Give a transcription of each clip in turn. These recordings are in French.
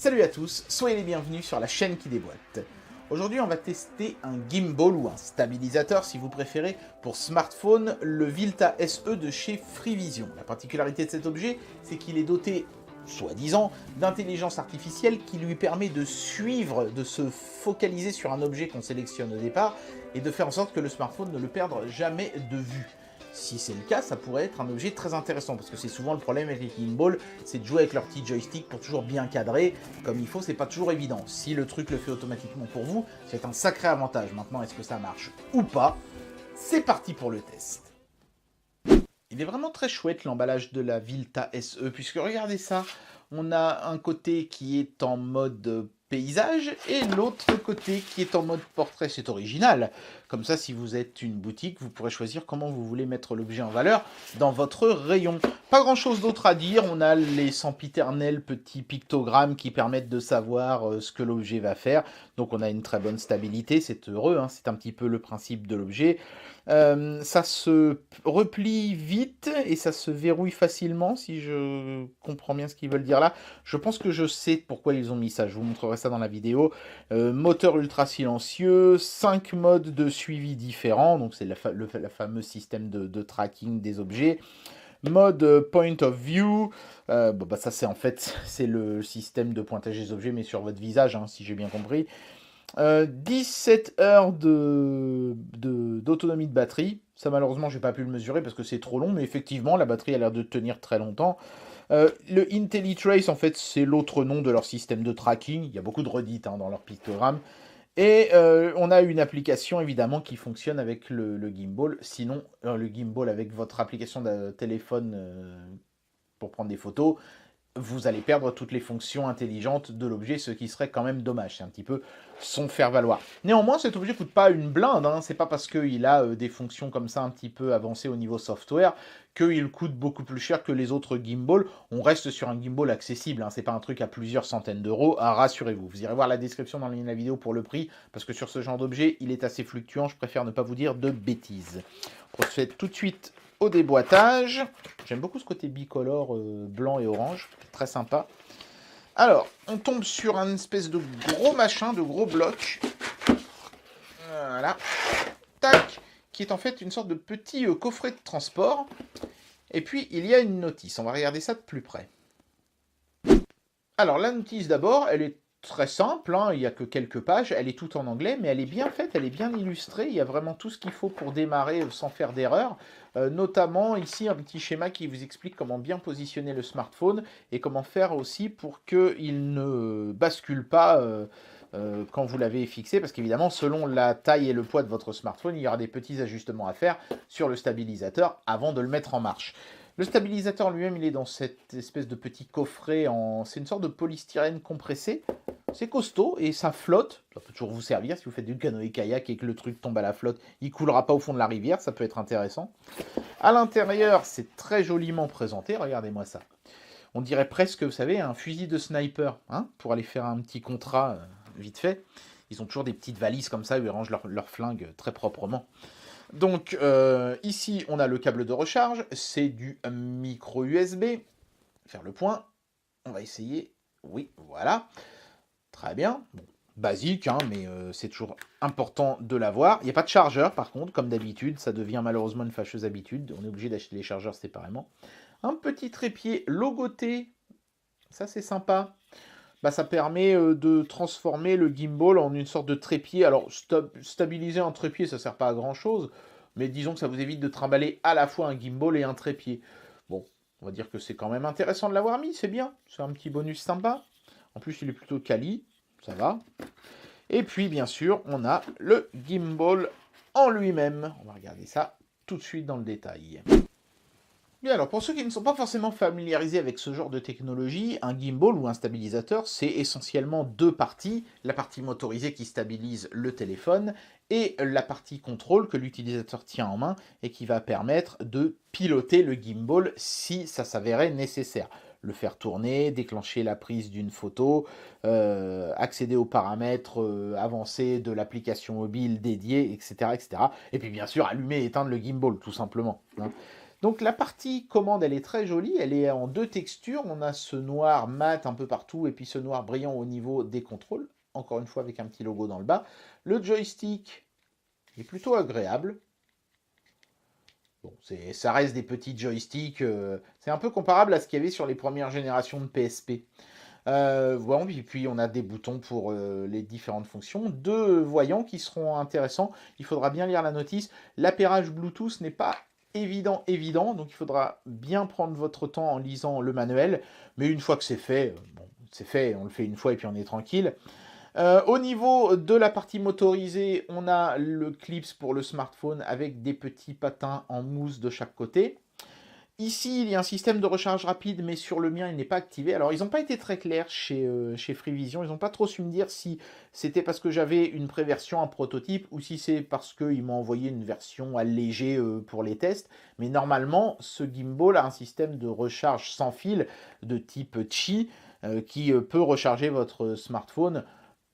Salut à tous, soyez les bienvenus sur la chaîne qui déboîte. Aujourd'hui on va tester un gimbal ou un stabilisateur si vous préférez pour smartphone, le Vilta SE de chez Freevision. La particularité de cet objet, c'est qu'il est doté, soi-disant, d'intelligence artificielle qui lui permet de suivre, de se focaliser sur un objet qu'on sélectionne au départ et de faire en sorte que le smartphone ne le perde jamais de vue. Si c'est le cas, ça pourrait être un objet très intéressant, parce que c'est souvent le problème avec les gimbals, c'est de jouer avec leur petit joystick pour toujours bien cadrer, comme il faut, c'est pas toujours évident. Si le truc le fait automatiquement pour vous, c'est un sacré avantage. Maintenant, est-ce que ça marche ou pas? C'est parti pour le test. Il est vraiment très chouette l'emballage de la Vilta SE, puisque regardez ça, on a un côté qui est en mode paysage et l'autre côté qui est en mode portrait. C'est original. Comme ça, si vous êtes une boutique, vous pourrez choisir comment vous voulez mettre l'objet en valeur dans votre rayon. Pas grand chose d'autre à dire, on a les sempiternels petits pictogrammes qui permettent de savoir ce que l'objet va faire. Donc on a une très bonne stabilité, c'est heureux, hein, c'est un petit peu le principe de l'objet. Ça se replie vite et ça se verrouille facilement, si je comprends bien ce qu'ils veulent dire là. Je pense que je sais pourquoi ils ont mis ça, je vous montrerai ça dans la vidéo. Moteur ultra silencieux, 5 modes de suivi différents, donc c'est la fameux système de tracking des objets. Mode point of view, ça c'est en fait c'est le système de pointage des objets mais sur votre visage, hein, si j'ai bien compris. 17 heures d'autonomie de batterie. Ça, malheureusement, j'ai pas pu le mesurer parce que c'est trop long, mais effectivement, la batterie a l'air de tenir très longtemps. Le IntelliTrace, en fait, c'est l'autre nom de leur système de tracking. Il y a beaucoup de redites dans leur pictogramme. Et on a une application, évidemment, qui fonctionne avec le gimbal. Sinon, le gimbal avec votre application de téléphone pour prendre des photos, vous allez perdre toutes les fonctions intelligentes de l'objet, ce qui serait quand même dommage. C'est un petit peu son faire-valoir. Néanmoins, cet objet ne coûte pas une blinde. C'est pas parce qu'il a des fonctions comme ça un petit peu avancées au niveau software qu'il coûte beaucoup plus cher que les autres gimbals. On reste sur un gimbal accessible. C'est pas un truc à plusieurs centaines d'euros. Rassurez-vous. Vous irez voir la description dans la vidéo pour le prix, parce que sur ce genre d'objet, il est assez fluctuant. Je préfère ne pas vous dire de bêtises. On procède tout de suite au déboîtage. J'aime beaucoup ce côté bicolore blanc et orange, très sympa. Alors, on tombe sur un espèce de gros machin, de gros bloc. Voilà. Tac, qui est en fait une sorte de petit coffret de transport. Et puis, il y a une notice. On va regarder ça de plus près. Alors, la notice d'abord, elle est très simple, il n'y a que quelques pages, elle est toute en anglais, mais elle est bien faite, elle est bien illustrée, il y a vraiment tout ce qu'il faut pour démarrer sans faire d'erreur, notamment ici un petit schéma qui vous explique comment bien positionner le smartphone et comment faire aussi pour qu'il ne bascule pas quand vous l'avez fixé, parce qu'évidemment selon la taille et le poids de votre smartphone, il y aura des petits ajustements à faire sur le stabilisateur avant de le mettre en marche. Le stabilisateur lui-même, il est dans cette espèce de petit coffret c'est une sorte de polystyrène compressé. C'est costaud et ça flotte. Ça peut toujours vous servir si vous faites du canoë-kayak et que le truc tombe à la flotte. Il coulera pas au fond de la rivière, ça peut être intéressant. À l'intérieur, c'est très joliment présenté. Regardez-moi ça. On dirait presque, vous savez, un fusil de sniper, pour aller faire un petit contrat vite fait. Ils ont toujours des petites valises comme ça où ils rangent leur flingue très proprement. Donc ici on a le câble de recharge, c'est du micro USB. Faire le point, on va essayer. Oui, voilà. Très bien. Bon, basique, mais c'est toujours important de l'avoir. Il n'y a pas de chargeur par contre, comme d'habitude, ça devient malheureusement une fâcheuse habitude. On est obligé d'acheter les chargeurs séparément. Un petit trépied logoté, ça c'est sympa. Ça permet de transformer le gimbal en une sorte de trépied. Alors, stabiliser un trépied, ça ne sert pas à grand-chose, mais disons que ça vous évite de trimballer à la fois un gimbal et un trépied. Bon, on va dire que c'est quand même intéressant de l'avoir mis, c'est bien. C'est un petit bonus sympa. En plus, il est plutôt quali, ça va. Et puis, bien sûr, on a le gimbal en lui-même. On va regarder ça tout de suite dans le détail. Bien, alors pour ceux qui ne sont pas forcément familiarisés avec ce genre de technologie, un gimbal ou un stabilisateur, c'est essentiellement deux parties. La partie motorisée qui stabilise le téléphone et la partie contrôle que l'utilisateur tient en main et qui va permettre de piloter le gimbal si ça s'avérait nécessaire. Le faire tourner, déclencher la prise d'une photo, accéder aux paramètres avancés de l'application mobile dédiée, etc., etc. Et puis bien sûr, allumer et éteindre le gimbal, tout simplement. Donc la partie commande, elle est très jolie, elle est en 2 textures. On a ce noir mat un peu partout et puis ce noir brillant au niveau des contrôles. Encore une fois avec un petit logo dans le bas. Le joystick est plutôt agréable. Bon, ça reste des petits joysticks. C'est un peu comparable à ce qu'il y avait sur les premières générations de PSP. Bon, et puis on a des boutons pour les différentes fonctions. 2 voyants qui seront intéressants. Il faudra bien lire la notice. L'appairage Bluetooth n'est pas évident, donc il faudra bien prendre votre temps en lisant le manuel. Mais une fois que c'est fait, bon, c'est fait, on le fait une fois et puis on est tranquille. Au niveau de la partie motorisée, on a le clips pour le smartphone avec des petits patins en mousse de chaque côté. Ici, il y a un système de recharge rapide, mais sur le mien, il n'est pas activé. Alors, ils n'ont pas été très clairs chez Freevision. Ils n'ont pas trop su me dire si c'était parce que j'avais une préversion, un prototype, ou si c'est parce qu'ils m'ont envoyé une version allégée pour les tests. Mais normalement, ce gimbal a un système de recharge sans fil de type Qi qui peut recharger votre smartphone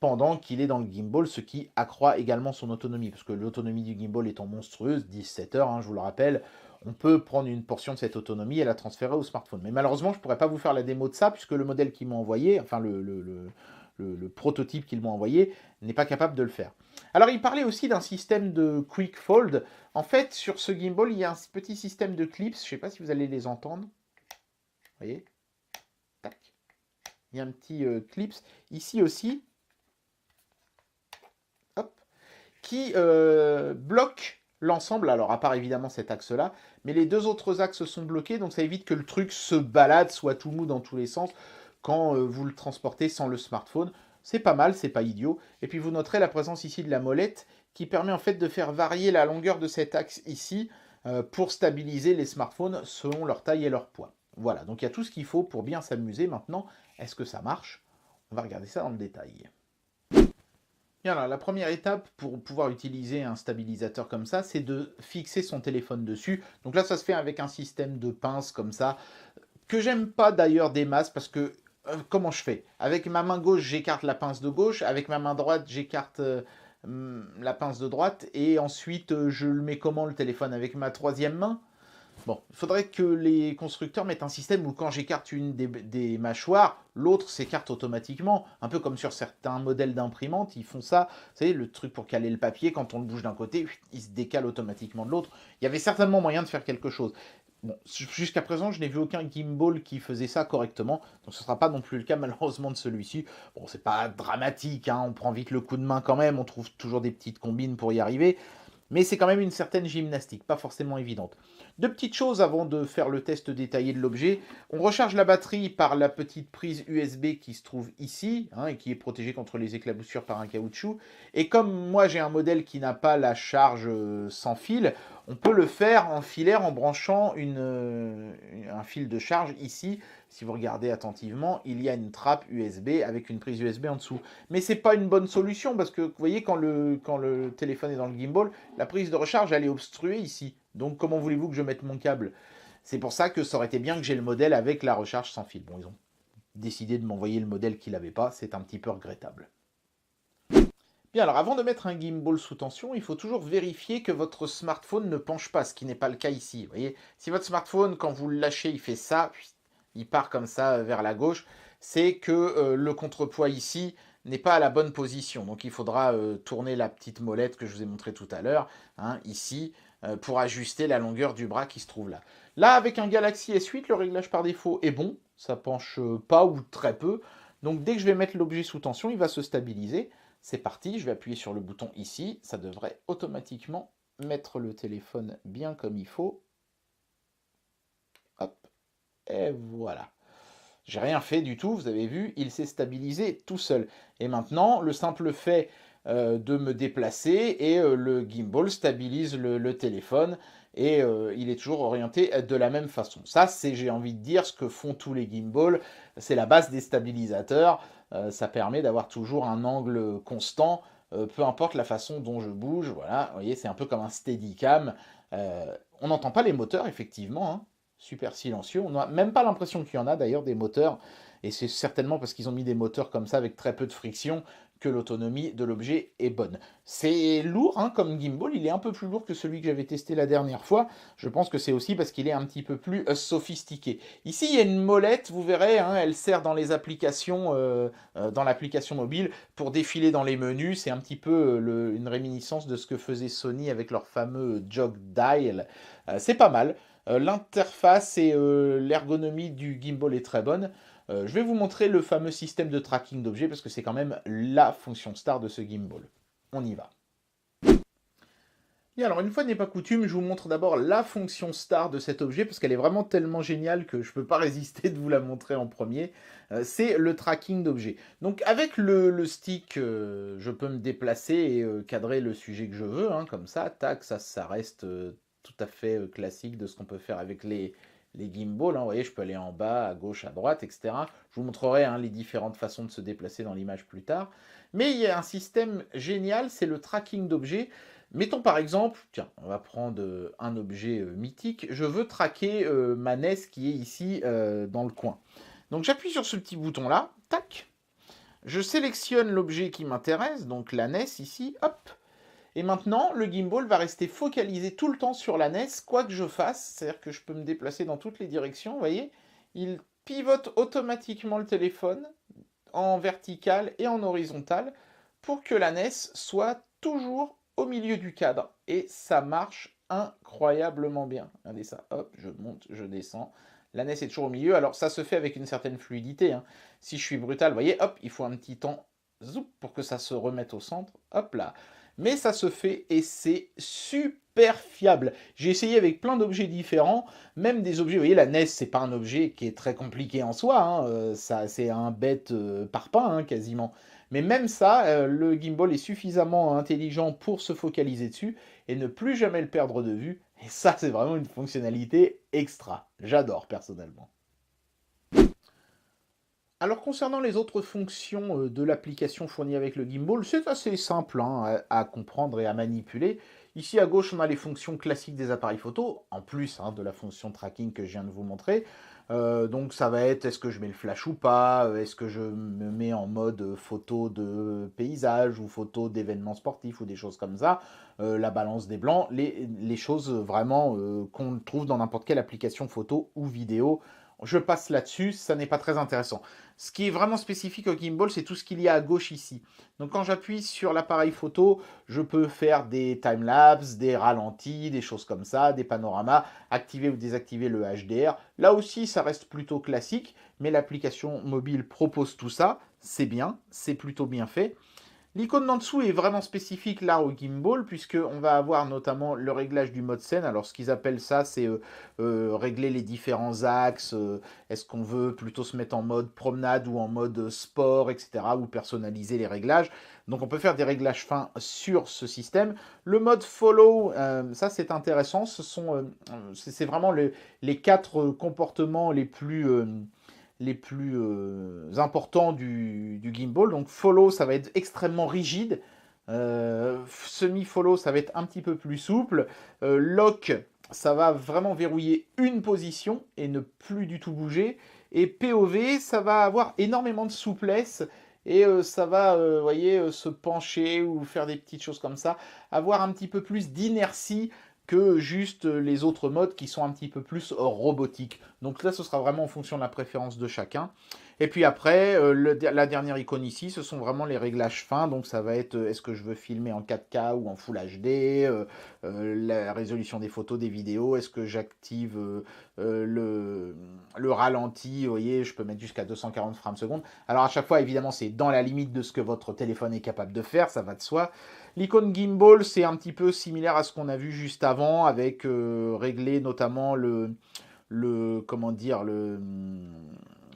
pendant qu'il est dans le gimbal, ce qui accroît également son autonomie, parce que l'autonomie du gimbal étant monstrueuse, 17 heures, hein, je vous le rappelle, on peut prendre une portion de cette autonomie et la transférer au smartphone. Mais malheureusement, je ne pourrais pas vous faire la démo de ça, puisque le modèle qu'ils m'ont envoyé, enfin le prototype qu'ils m'ont envoyé, n'est pas capable de le faire. Alors, il parlait aussi d'un système de Quick Fold. En fait, sur ce gimbal, il y a un petit système de clips, je ne sais pas si vous allez les entendre. Vous voyez? Tac. Il y a un petit clips. Ici aussi, hop, qui bloque l'ensemble, alors à part évidemment cet axe-là, mais les 2 autres axes sont bloqués, donc ça évite que le truc se balade, soit tout mou dans tous les sens, quand vous le transportez sans le smartphone. C'est pas mal, c'est pas idiot. Et puis vous noterez la présence ici de la molette, qui permet en fait de faire varier la longueur de cet axe ici, pour stabiliser les smartphones selon leur taille et leur poids. Voilà, donc il y a tout ce qu'il faut pour bien s'amuser. Maintenant, est-ce que ça marche? On va regarder ça dans le détail. Bien, alors, la première étape pour pouvoir utiliser un stabilisateur comme ça, c'est de fixer son téléphone dessus. Donc là, ça se fait avec un système de pince comme ça, que j'aime pas d'ailleurs des masses, parce que comment je fais? Avec ma main gauche, j'écarte la pince de gauche, avec ma main droite, j'écarte la pince de droite, et ensuite, je le mets comment le téléphone? Avec ma troisième main? Bon, il faudrait que les constructeurs mettent un système où quand j'écarte une des mâchoires, l'autre s'écarte automatiquement. Un peu comme sur certains modèles d'imprimantes, ils font ça. Vous savez, le truc pour caler le papier, quand on le bouge d'un côté, il se décale automatiquement de l'autre. Il y avait certainement moyen de faire quelque chose. Bon, jusqu'à présent, je n'ai vu aucun gimbal qui faisait ça correctement, donc ce ne sera pas non plus le cas malheureusement de celui-ci. Bon, c'est pas dramatique, hein, on prend vite le coup de main quand même, on trouve toujours des petites combines pour y arriver. Mais c'est quand même une certaine gymnastique, pas forcément évidente. 2 petites choses avant de faire le test détaillé de l'objet. On recharge la batterie par la petite prise USB qui se trouve ici, hein, et qui est protégée contre les éclaboussures par un caoutchouc. Et comme moi j'ai un modèle qui n'a pas la charge sans fil, on peut le faire en filaire en branchant un fil de charge ici. Si vous regardez attentivement, il y a une trappe USB avec une prise USB en dessous. Mais ce n'est pas une bonne solution parce que vous voyez, quand le téléphone est dans le gimbal, la prise de recharge elle est obstruée ici. Donc comment voulez-vous que je mette mon câble? C'est pour ça que ça aurait été bien que j'ai le modèle avec la recharge sans fil. Bon, ils ont décidé de m'envoyer le modèle qu'il n'avait pas, c'est un petit peu regrettable. Bien, alors avant de mettre un gimbal sous tension, il faut toujours vérifier que votre smartphone ne penche pas, ce qui n'est pas le cas ici. Vous voyez, si votre smartphone, quand vous le lâchez, il fait ça, il part comme ça vers la gauche, c'est que le contrepoids ici n'est pas à la bonne position. Donc il faudra tourner la petite molette que je vous ai montré tout à l'heure, hein, ici, pour ajuster la longueur du bras qui se trouve là. Là, avec un Galaxy S8, le réglage par défaut est bon, ça penche pas ou très peu. Donc dès que je vais mettre l'objet sous tension, il va se stabiliser. C'est parti, je vais appuyer sur le bouton ici, ça devrait automatiquement mettre le téléphone bien comme il faut. Hop, et voilà. J'ai rien fait du tout, vous avez vu, il s'est stabilisé tout seul. Et maintenant, le simple fait de me déplacer et le gimbal stabilise le téléphone et il est toujours orienté de la même façon. Ça, c'est, j'ai envie de dire, ce que font tous les gimbals. C'est la base des stabilisateurs. Ça permet d'avoir toujours un angle constant, peu importe la façon dont je bouge. Voilà, vous voyez, c'est un peu comme un Steadicam. On n'entend pas les moteurs, effectivement, hein. Super silencieux. On n'a même pas l'impression qu'il y en a d'ailleurs des moteurs. Et c'est certainement parce qu'ils ont mis des moteurs comme ça avec très peu de friction que l'autonomie de l'objet est bonne. C'est lourd hein, comme gimbal, il est un peu plus lourd que celui que j'avais testé la dernière fois. Je pense que c'est aussi parce qu'il est un petit peu plus sophistiqué. Ici, il y a une molette, vous verrez, hein, elle sert dans les applications, dans l'application mobile pour défiler dans les menus. C'est un petit peu une réminiscence de ce que faisait Sony avec leur fameux Jog Dial. C'est pas mal. L'interface et l'ergonomie du gimbal est très bonne. Je vais vous montrer le fameux système de tracking d'objets parce que c'est quand même la fonction star de ce gimbal. On y va. Et alors, une fois n'est pas coutume, je vous montre d'abord la fonction star de cet objet parce qu'elle est vraiment tellement géniale que je ne peux pas résister de vous la montrer en premier. C'est le tracking d'objets. Donc, avec le stick, je peux me déplacer et cadrer le sujet que je veux, hein, comme ça. Tac, ça reste tout à fait classique de ce qu'on peut faire avec les gimbals. Hein. Vous voyez, je peux aller en bas, à gauche, à droite, etc. Je vous montrerai hein, les différentes façons de se déplacer dans l'image plus tard. Mais il y a un système génial, c'est le tracking d'objets. Mettons par exemple, tiens, on va prendre un objet mythique. Je veux traquer ma NES qui est ici dans le coin. Donc j'appuie sur ce petit bouton-là, tac. Je sélectionne l'objet qui m'intéresse, donc la NES ici, hop. Et maintenant, le gimbal va rester focalisé tout le temps sur la NES, quoi que je fasse. C'est-à-dire que je peux me déplacer dans toutes les directions, vous voyez. Il pivote automatiquement le téléphone en vertical et en horizontal pour que la NES soit toujours au milieu du cadre. Et ça marche incroyablement bien. Regardez ça, hop, je monte, je descends. La NES est toujours au milieu. Alors ça se fait avec une certaine fluidité. Hein. Si je suis brutal, vous voyez, hop, il faut un petit temps zoup, pour que ça se remette au centre. Hop là. Mais ça se fait et c'est super fiable. J'ai essayé avec plein d'objets différents, même des objets, vous voyez la NES c'est pas un objet qui est très compliqué en soi, hein, ça c'est un bête parpaing hein, quasiment. Mais même ça, le gimbal est suffisamment intelligent pour se focaliser dessus et ne plus jamais le perdre de vue. Et ça c'est vraiment une fonctionnalité extra. J'adore personnellement. Alors concernant les autres fonctions de l'application fournie avec le gimbal, c'est assez simple hein, à comprendre et à manipuler. Ici à gauche, on a les fonctions classiques des appareils photo, en plus hein, de la fonction tracking que je viens de vous montrer. Donc ça va être, est-ce que je mets le flash ou pas, est-ce que je me mets en mode photo de paysage ou photo d'événements sportifs ou des choses comme ça, la balance des blancs, les choses vraiment qu'on trouve dans n'importe quelle application photo ou vidéo. Je passe là-dessus, ça n'est pas très intéressant. Ce qui est vraiment spécifique au gimbal, c'est tout ce qu'il y a à gauche ici. Donc quand j'appuie sur l'appareil photo, je peux faire des timelapses, des ralentis, des choses comme ça, des panoramas, activer ou désactiver le HDR. Là aussi, ça reste plutôt classique, mais l'application mobile propose tout ça. C'est bien, c'est plutôt bien fait. L'icône d'en dessous est vraiment spécifique là au gimbal, puisqu'on va avoir notamment le réglage du mode scène. Alors ce qu'ils appellent ça, c'est régler les différents axes. Est-ce qu'on veut plutôt se mettre en mode promenade ou en mode sport, etc. Ou personnaliser les réglages. Donc on peut faire des réglages fins sur ce système. Le mode follow, ça c'est intéressant. C'est vraiment les 4 comportements les plus importants du gimbal. Donc follow, ça va être extrêmement rigide. Semi-follow, ça va être un petit peu plus souple. Lock, ça va vraiment verrouiller une position et ne plus du tout bouger. Et POV, ça va avoir énormément de souplesse et ça va, voyez, se pencher ou faire des petites choses comme ça, avoir un petit peu plus d'inertie que juste les autres modes qui sont un petit peu plus robotiques. Donc là, ce sera vraiment en fonction de la préférence de chacun. Et puis après, la dernière icône ici, ce sont vraiment les réglages fins. Donc ça va être, est-ce que je veux filmer en 4K ou en Full HD, la résolution des photos, des vidéos, est-ce que j'active le ralenti, vous voyez, je peux mettre jusqu'à 240 frames secondes. Alors à chaque fois, évidemment, c'est dans la limite de ce que votre téléphone est capable de faire, ça va de soi. L'icône gimbal, c'est un petit peu similaire à ce qu'on a vu juste avant, avec régler notamment comment dire,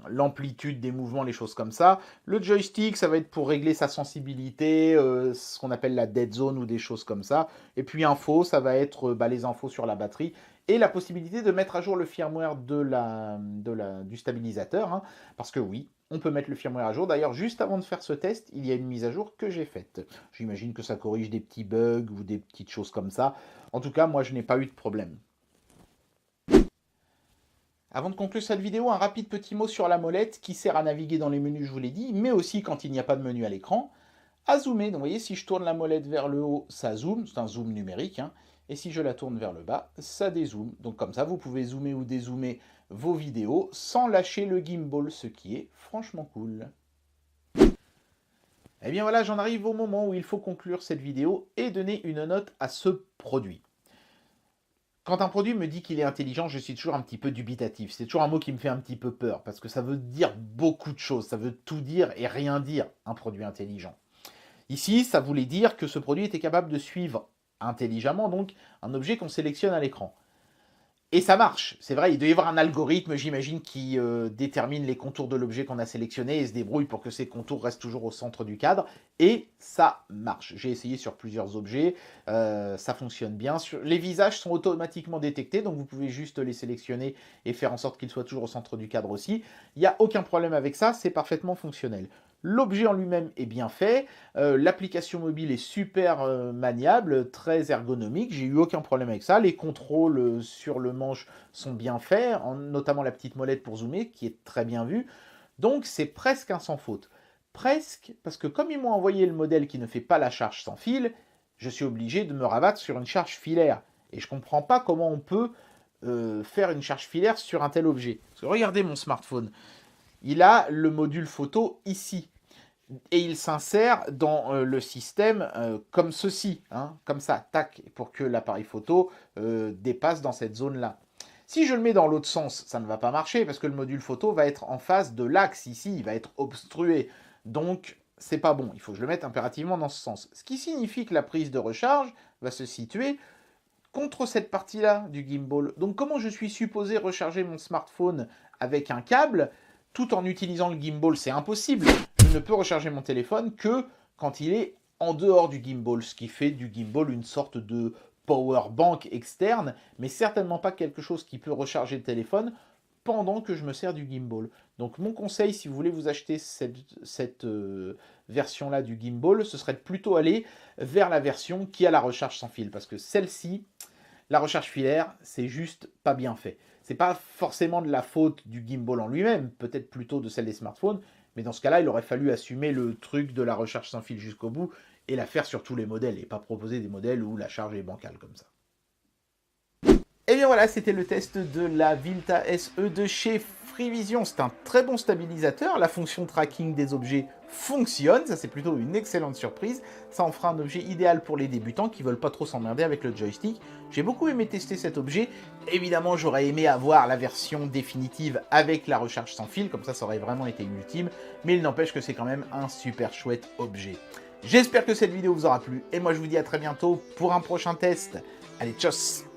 l'amplitude des mouvements, les choses comme ça. Le joystick, ça va être pour régler sa sensibilité, ce qu'on appelle la dead zone ou des choses comme ça. Et puis info, ça va être les infos sur la batterie et la possibilité de mettre à jour le firmware du stabilisateur. Hein, parce que oui, on peut mettre le firmware à jour. D'ailleurs, juste avant de faire ce test, il y a une mise à jour que j'ai faite. J'imagine que ça corrige des petits bugs ou des petites choses comme ça. En tout cas, moi, je n'ai pas eu de problème. Avant de conclure cette vidéo, un rapide petit mot sur la molette qui sert à naviguer dans les menus, je vous l'ai dit, mais aussi quand il n'y a pas de menu à l'écran. à zoomer. Donc vous voyez, si je tourne la molette vers le haut, ça zoome, c'est un zoom numérique, hein. Et si je la tourne vers le bas, ça dézoome. Donc comme ça, vous pouvez zoomer ou dézoomer vos vidéos sans lâcher le gimbal, ce qui est franchement cool. Eh bien voilà, j'en arrive au moment où il faut conclure cette vidéo et donner une note à ce produit. Quand un produit me dit qu'il est intelligent, je suis toujours un petit peu dubitatif. C'est toujours un mot qui me fait un petit peu peur, parce que ça veut dire beaucoup de choses. Ça veut tout dire et rien dire, un produit intelligent. Ici, ça voulait dire que ce produit était capable de suivre intelligemment, donc, un objet qu'on sélectionne à l'écran. Et ça marche, c'est vrai, il doit y avoir un algorithme, j'imagine, qui détermine les contours de l'objet qu'on a sélectionné et se débrouille pour que ces contours restent toujours au centre du cadre. Et ça marche. J'ai essayé sur plusieurs objets, ça fonctionne bien. Les visages sont automatiquement détectés, donc vous pouvez juste les sélectionner et faire en sorte qu'ils soient toujours au centre du cadre aussi. Il n'y a aucun problème avec ça, c'est parfaitement fonctionnel. L'objet en lui-même est bien fait, l'application mobile est super maniable, très ergonomique, j'ai eu aucun problème avec ça. Les contrôles sur le manche sont bien faits, notamment la petite molette pour zoomer, qui est très bien vue. Donc c'est presque un sans faute. Presque, parce que comme ils m'ont envoyé le modèle qui ne fait pas la charge sans fil, je suis obligé de me rabattre sur une charge filaire. Et je ne comprends pas comment on peut faire une charge filaire sur un tel objet. Parce que regardez mon smartphone. Il a le module photo ici. Et il s'insère dans le système comme ceci, hein, comme ça, tac, pour que l'appareil photo dépasse dans cette zone-là. Si je le mets dans l'autre sens, ça ne va pas marcher, parce que le module photo va être en face de l'axe ici, il va être obstrué. Donc, c'est pas bon, il faut que je le mette impérativement dans ce sens. Ce qui signifie que la prise de recharge va se situer contre cette partie-là du gimbal. Donc comment je suis supposé recharger mon smartphone avec un câble tout en utilisant le gimbal? C'est impossible. Je ne peux recharger mon téléphone que quand il est en dehors du gimbal, ce qui fait du gimbal une sorte de power bank externe, mais certainement pas quelque chose qui peut recharger le téléphone pendant que je me sers du gimbal. Donc mon conseil, si vous voulez vous acheter cette version-là du gimbal, ce serait de plutôt aller vers la version qui a la recharge sans fil, parce que celle-ci, la recharge filaire, c'est juste pas bien fait. C'est pas forcément de la faute du gimbal en lui-même, peut-être plutôt de celle des smartphones, mais dans ce cas-là, il aurait fallu assumer le truc de la recharge sans fil jusqu'au bout et la faire sur tous les modèles, et pas proposer des modèles où la charge est bancale comme ça. Et bien voilà, c'était le test de la Vilta SE de chez Freevision. C'est un très bon stabilisateur, la fonction tracking des objets fonctionne, ça c'est plutôt une excellente surprise. Ça en fera un objet idéal pour les débutants qui veulent pas trop s'emmerder avec le joystick. J'ai beaucoup aimé tester cet objet. Évidemment, j'aurais aimé avoir la version définitive avec la recharge sans fil, comme ça aurait vraiment été ultime, mais il n'empêche que c'est quand même un super chouette objet. J'espère que cette vidéo vous aura plu, et moi je vous dis à très bientôt pour un prochain test. Allez, tchuss!